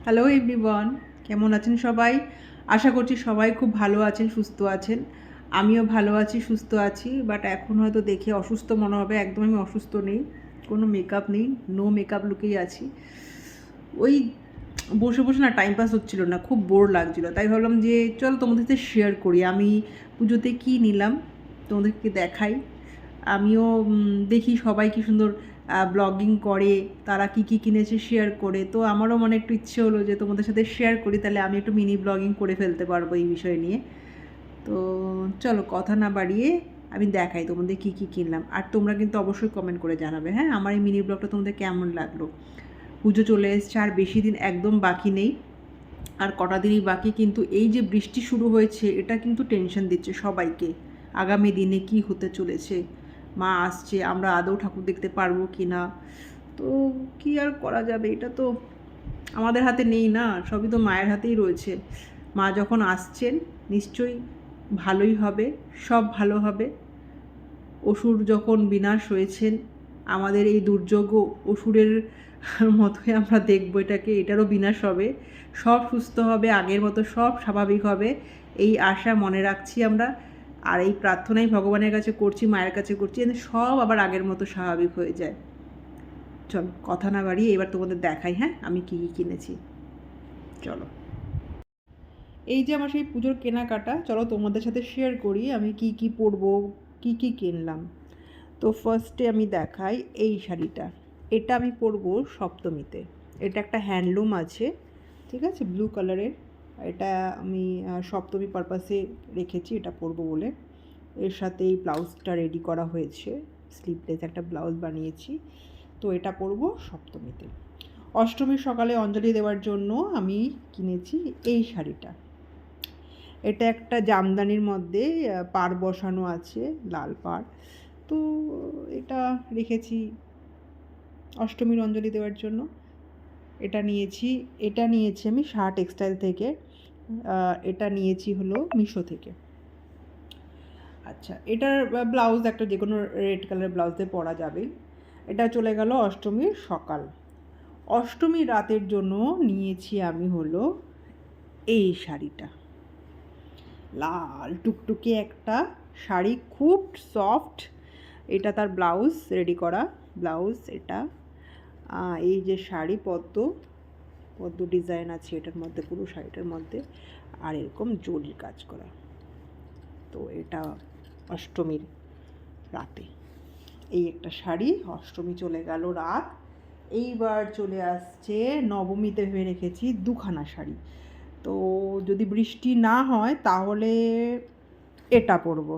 Hello everyone, কেমন আছেন সবাই? আশা করছি সবাই খুব ভালো আছেন, সুস্থ আছেন। আমিও ভালো আছি, সুস্থ আছি। বাট এখন হয়তো দেখে অসুস্থ মনে হবে, একদম আমি অসুস্থ নেই। কোনো মেকআপ নেই, নো মেকআপ লুকেই আছি। ওই বসে বসে না টাইম পাস হচ্ছিল না, খুব বোর লাগছিল। তাই ভাবলাম যে চল তোমাদের সাথে শেয়ার করি আমি পুজোতে কী নিলাম, তোমাদেরকে দেখাই। আমিও দেখি সবাই কি সুন্দর ব্লগিং করে, তারা কি কি কিনেছে শেয়ার করে। তো আমারও মনে একটু ইচ্ছে হলো যে তোমাদের সাথে শেয়ার করি, তাহলে আমি একটু মিনি ব্লগিং করে ফেলতে পারবো এই বিষয় নিয়ে। তো চলো কথা না বাড়িয়ে আমি দেখাই তোমাদের কি কি কিনলাম। আর তোমরা কিন্তু অবশ্যই কমেন্ট করে জানাবে, হ্যাঁ, আমার এই মিনি ব্লগটা তোমাদের কেমন লাগলো। পুজো চলে এসছে, আর বেশি দিন একদম বাকি নেই, আর কটা দিনই বাকি। কিন্তু এই যে বৃষ্টি শুরু হয়েছে, এটা কিন্তু টেনশন দিচ্ছে সবাইকে। আগামী দিনে কি হতে চলেছে, মা আসছে, আমরা আদৌ ঠাকুর দেখতে পারবো কি না। তো কি আর করা যাবে, এটা তো আমাদের হাতে নেই না, সবই তো মায়ের হাতেই রয়েছে। মা যখন আসছেন নিশ্চয়ই ভালোই হবে, সব ভালো হবে। অসুর যখন বিনাশ হয়েছেন, আমাদের এই দুর্যোগ অসুরের মতোই আমরা দেখবো এটাকে, এটারও বিনাশ হবে, সব সুস্থ হবে, আগের মতো সব স্বাভাবিক হবে, এই আশা মনে রাখছি আমরা। আর এই প্রার্থনাই ভগবানের কাছে করছি, মায়ের কাছে করছি, যেন সব আবার আগের মতো স্বাভাবিক হয়ে যায়। চলো কথা না বাড়িয়ে এবার তোমাদের দেখাই, হ্যাঁ, আমি কী কী কিনেছি। চলো, এই যে আমার সেই পুজোর কেনাকাটা, চলো তোমাদের সাথে শেয়ার করি আমি কি কি পরবো, কি কি কিনলাম। তো ফার্স্টে আমি দেখাই এই শাড়িটা। এটা আমি পরবো সপ্তমীতে। এটা একটা হ্যান্ডলুম আছে, ঠিক আছে, ব্লু কালারের। এটা আমি সপ্তমী পারপাসে রেখেছি, এটা পরবো বলে। এর সাথে এই ব্লাউজটা রেডি করা হয়েছে, স্লিভলেস একটা ব্লাউজ বানিয়েছি। তো এটা পরবো সপ্তমীতে। অষ্টমীর সকালে অঞ্জলি দেওয়ার জন্য আমি কিনেছি এই শাড়িটা। এটা একটা জামদানির মধ্যে পাড় বসানো আছে, লাল পাড়। তো এটা রেখেছি অষ্টমীর অঞ্জলি দেওয়ার জন্য। এটা নিয়েছি আমি শাহ টেক্সটাইল থেকে। এটা নিয়েছি হলো মিশো থেকে। আচ্ছা, এটার ব্লাউজ একটা যে কোনো রেড কালার ব্লাউজে পরা যাবে। এটা চলে গেল অষ্টমীর সকাল। অষ্টমীর রাতের জন্য নিয়েছি আমি হলো এই শাড়িটা, লাল টুকটুকে একটা শাড়ি, খুব সফট। এটা তার ব্লাউজ, রেডি করা ব্লাউজ এটা। এই যে শাড়ি, পদ্ম পদ্ম ডিজাইন আছে এটার মধ্যে, পুরো শাড়িটার মধ্যে, আর এরকম জরির কাজ করা। তো এটা অষ্টমীর রাতে এই একটা শাড়ি। অষ্টমী চলে গেল রাত, এইবার চলে আসছে নবমীতে ভেবে রেখেছি দুখানা শাড়ি। তো যদি বৃষ্টি না হয় তাহলে এটা পরবো।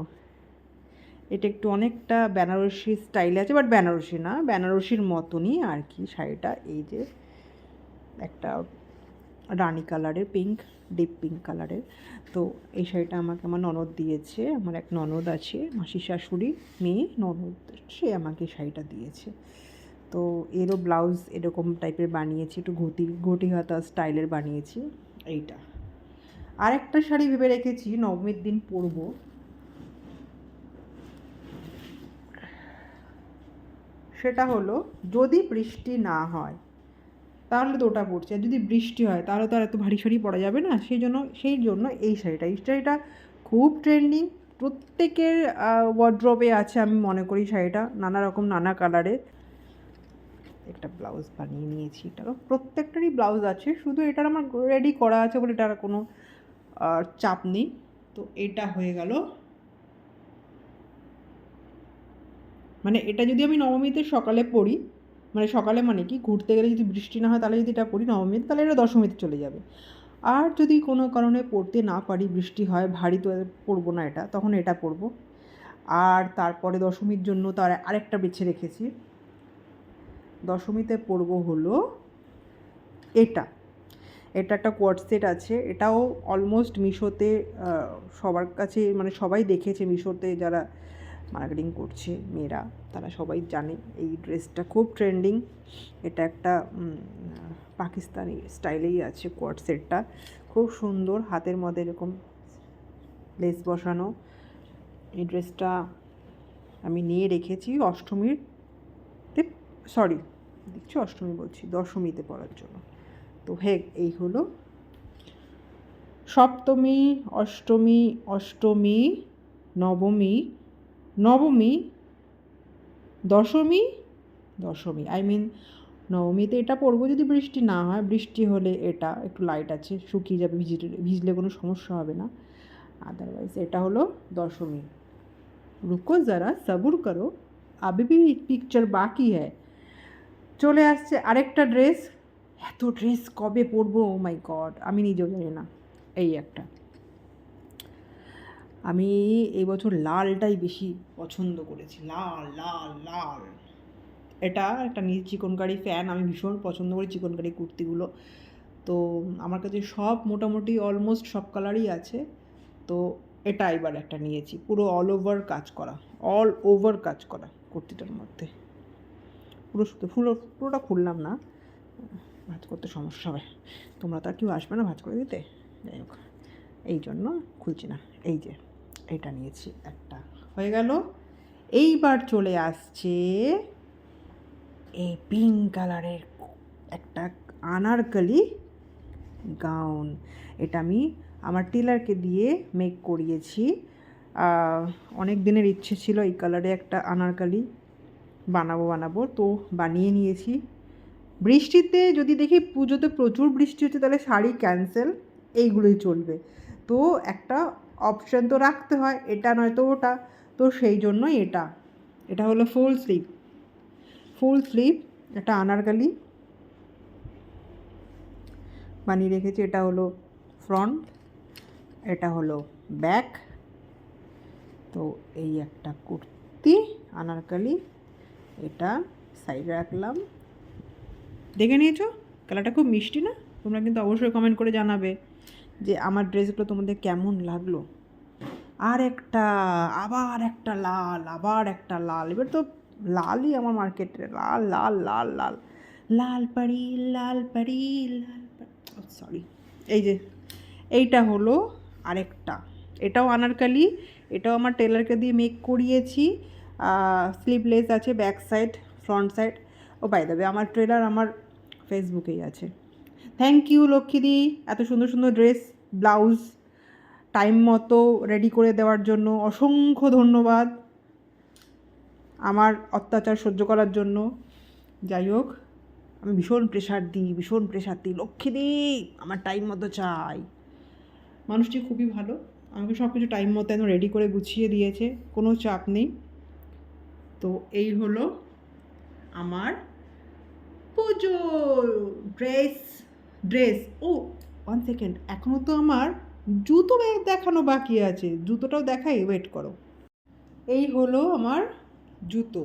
এটা একটু অনেকটা বেনারসি স্টাইলে আছে, বাট বেনারসি না, বেনারসির মতনই আর কি শাড়িটা। এই যে একটা রানি কালারের, পিঙ্ক, ডিপ পিঙ্ক কালারের। তো এই শাড়িটা আমাকে আমার ননদ দিয়েছে, আমার এক ননদ আছে, মাসির শাশুড়ি মেয়ে ননদ, সে আমাকে শাড়িটা দিয়েছে। তো এরও ব্লাউজ এরকম টাইপের বানিয়েছি, একটু ঘটি হাতা স্টাইলের বানিয়েছি এইটা। আর একটা শাড়ি ভেবে রেখেছি নবমীর দিন পরবো। সেটা হলো, যদি বৃষ্টি না হয় তাহলে তো ওটা পরছি, আর যদি বৃষ্টি হয় তাহলে তো আর এত ভারী শাড়ি পরা যাবে না। সেই জন্য এই শাড়িটা খুব ট্রেন্ডিং, প্রত্যেকের ওয়ার্ড্রবে আছে আমি মনে করি শাড়িটা, নানা রকম নানা কালারে। একটা ব্লাউজ বানিয়ে নিয়েছি, এটারও প্রত্যেকটারই ব্লাউজ আছে, শুধু এটার আমার রেডি করা আছে বলে এটার কোনো চাপ নেই। তো এটা হয়ে গেল, মানে এটা যদি আমি নবমীতে সকালে পড়ি, মানে সকালে মানে কি, ঘুরতে গেলে যদি বৃষ্টি না হয় তাহলে যদি এটা পড়ি নবমীতে, তাহলে এটা দশমীতে চলে যাবে। আর যদি কোনো কারণে পড়তে না পারি, বৃষ্টি হয়, ভারী, তো পরবো না এটা, তখন এটা পরবো। আর তারপরে দশমীর জন্য তার আরেকটা বেছে রেখেছি, দশমীতে পরবো হলো এটা। এটা একটা কোয়ার্ড সেট আছে, এটাও অলমোস্ট মিশোতে সবার কাছে, মানে সবাই দেখেছে মিশোতে, যারা মার্কেটিং করছে মেয়েরা তারা সবাই জানে এই ড্রেসটা খুব ট্রেন্ডিং। এটা একটা পাকিস্তানি স্টাইলেই আছে কোয়ার্ড সেটটা, খুব সুন্দর, হাতের মধ্যে এরকম লেস বসানো। এই ড্রেসটা আমি নিয়ে রেখেছি অষ্টমীর, সরি দেখছি অষ্টমী বলছি, দশমীতে পরার জন্য। তো এই হলো সপ্তমী, অষ্টমী, অষ্টমী, নবমী, নবমী, দশমী, দশমী, আই মিন নবমীতে এটা পরবো যদি বৃষ্টি না হয়, বৃষ্টি হলে এটা একটু লাইট আছে, শুকিয়ে যাবে, ভিজলে কোনো সমস্যা হবে না। আদারওয়াইজ এটা হলো দশমী। রুকো যারা, সবুর করো, আবি ভি পিকচার বাকি হ্যায়। চলে আসছে আরেকটা ড্রেস। এত ড্রেস কবে পরবো, ও মাই গড, আমি নিজেও জানি না। এই একটা, আমি এই বছর লালটাই বেশি পছন্দ করেছি, লাল লাল লাল। এটা একটা নিয়ে চিকনকারি ফ্যান, আমি ভীষণ পছন্দ করি চিকনকারি কুর্তিগুলো। তো আমার কাছে সব মোটামুটি অলমোস্ট সব কালারই আছে। তো এটা এবার একটা নিয়েছি, পুরো অল ওভার কাজ করা কুর্তিটার মধ্যে। পুরোটা খুললাম না, ভাঁজ করতে সমস্যা হবে, তোমরা তো আর কেউ আসবে না ভাঁজ করে দিতে, যাই হোক এই জন্য খুলছি না। এই যে এটা নিয়েছি, একটা হয়ে গেল। এইবার চলে আসছে এই পিঙ্ক কালারের একটা আনারকলি গাউন। এটা আমি আমার টেলারকে দিয়ে মেক করিয়েছি। অনেক দিনের ইচ্ছে ছিল এই কালারে একটা আনারকলি বানাবো, তো বানিয়ে নিয়েছি। বৃষ্টিতে যদি দেখি পুজোতে প্রচুর বৃষ্টি হচ্ছে তাহলে শাড়ি ক্যান্সেল, এইগুলোই চলবে। তো একটা অপশান তো রাখতে হয়, এটা নয়তো ওটা। তো সেই জন্যই এটা হলো ফুল স্লিভ একটা আনারকলি বানিয়ে রেখেছি। এটা হলো ফ্রন্ট, এটা হলো ব্যাক। তো এই একটা কুর্তি আনারকলি, এটা সাইডে রাখলাম। দেখে নিয়েছো কালারটা খুব মিষ্টি না? তোমরা কিন্তু অবশ্যই কমেন্ট করে জানাবে যে আমার ড্রেসগুলো তোমাদের কেমন লাগলো। আবার একটা লাল, এবার তো লালই আমার মার্কেটে, লাল লাল লাল লাল লাল পাড়ি লাল পাড়ি লাল পাড়ি, সরি। এই যে এইটা হলো আরেকটা, এটাও আনারকলি, এটাও আমার টেলারকে দিয়ে মেক করিয়েছি। স্লিভলেস আছে, ব্যাক সাইড, ফ্রন্ট সাইড। ও বাই দ্য ওয়ে, আমার ট্রেলার আমার ফেসবুকেই আছে। থ্যাংক ইউ লক্ষ্মীদি, এত সুন্দর সুন্দর ড্রেস, ব্লাউজ টাইম মতো রেডি করে দেওয়ার জন্য অসংখ্য ধন্যবাদ, আমার অত্যাচার সহ্য করার জন্য। যাই হোক, আমি ভীষণ প্রেশার দিই, লক্ষ্মীদি আমার টাইম মতো চাই। মানুষটি খুবই ভালো, আমাকে সব কিছু টাইম মতো একদম রেডি করে গুছিয়ে দিয়েছে, কোনো চাপ নেই। তো এই হলো আমার পুজোর ড্রেস। ও 1 সেকেন্ড, এখনও তো আমার জুতো দেখানো বাকি আছে, জুতোটাও দেখাই, ওয়েট করো। এই হলো আমার দুটো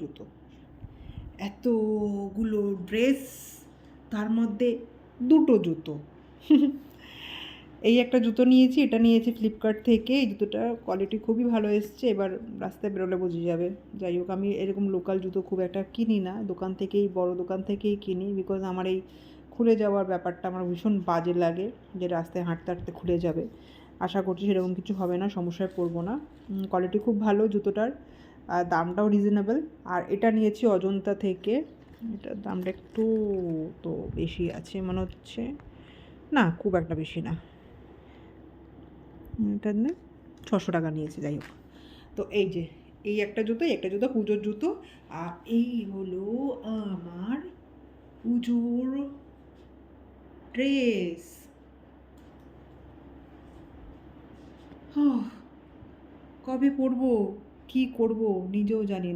জুতো। এতগুলো ড্রেস, তার মধ্যে দুটো জুতো। এই একটা জুতো নিয়েছি, এটা নিয়েছি ফ্লিপকার্ট থেকে। এই জুতোটার কোয়ালিটি খুবই ভালো এসছে, এবার রাস্তায় বেরোলে বোঝা যাবে। যাই হোক, আমি এরকম লোকাল জুতো খুব একটা কিনি না, বড় দোকান থেকেই কিনি, বিকজ আমার এই খুলে যাওয়ার ব্যাপারটা আমার ভীষণ বাজে লাগে, যে রাস্তায় হাঁটতে হাঁটতে খুলে যাবে। আশা করছি সেরকম কিছু হবে না, সমস্যায় পড়বো না। কোয়ালিটি খুব ভালো জুতোটার, আর দামটাও রিজনেবল। আর এটা নিয়েছি অজন্তা থেকে, এটার দামটা একটু তো বেশি আছে মনে হচ্ছে, না খুব একটা বেশি না, এটা 600 টাকা নিয়েছে। যাই হোক, তো এই একটা জুতো পুজোর জুতো। আর এই হলো আমার পুজোর ড্রেস। কবে পরবো, কি করব নিজেও জানি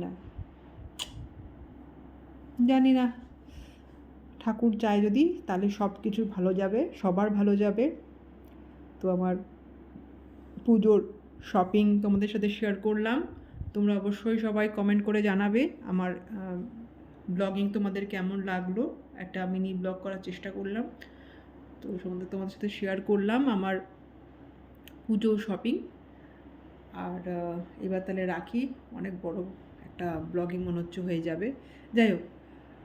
না। ঠাকুর চায় যদি, তাহলে সব কিছু ভালো যাবে, সবার ভালো যাবে। তো আমার পুজোর শপিং তোমাদের সাথে শেয়ার করলাম। তোমরা অবশ্যই সবাই কমেন্ট করে জানাবে আমার ব্লগিং তোমাদের কেমন লাগলো। একটা মিনি ব্লগ করার চেষ্টা করলাম, তো তোমাদের সাথে শেয়ার করলাম আমার পুজোর শপিং। আর এবার তাহলে রাখি, অনেক বড় একটা ব্লগিং মনে হচ্ছে হয়ে যাবে। যাই হোক,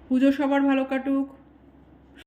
পুজো সবার ভালো কাটুক,